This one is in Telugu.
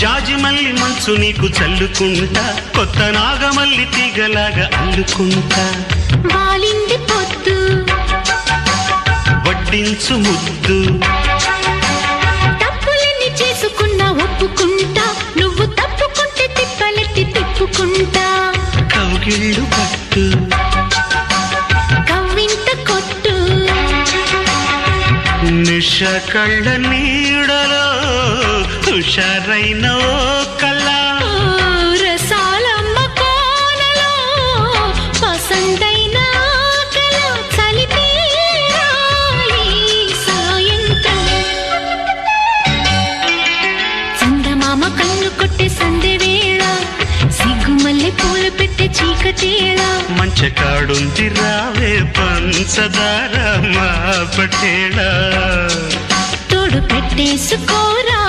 జాజి మల్లి మంచు నీకు చల్లుకుంటా కొత్త నాగమల్లి తీగలాగా అల్లుకుంటా వాలింది పొద్దు వడ్డించు ముద్దు తప్పులన్నీ చేసుకున్నా ఒప్పుకుంటా నువ్వు తప్పుకుంటే తిప్పలెత్తి తిప్పుకుంటా కౌగిళ్ళు పట్టు కవ్వింత కొట్టు నిష కళ్ళ నీడలో హుషారైన ఓ కళ రసాలమ్మ కోనలో పసందైన కళ చలిపేరాలి సాయంత్రం చందమామ కన్ను కొట్టే సందె వేళ సిగ్గుమల్లె పూలు పెట్టే చీకటేళ మంచకాడుంది రావే పంచదార మా పటేళ తోడు పెట్టేసుకోరా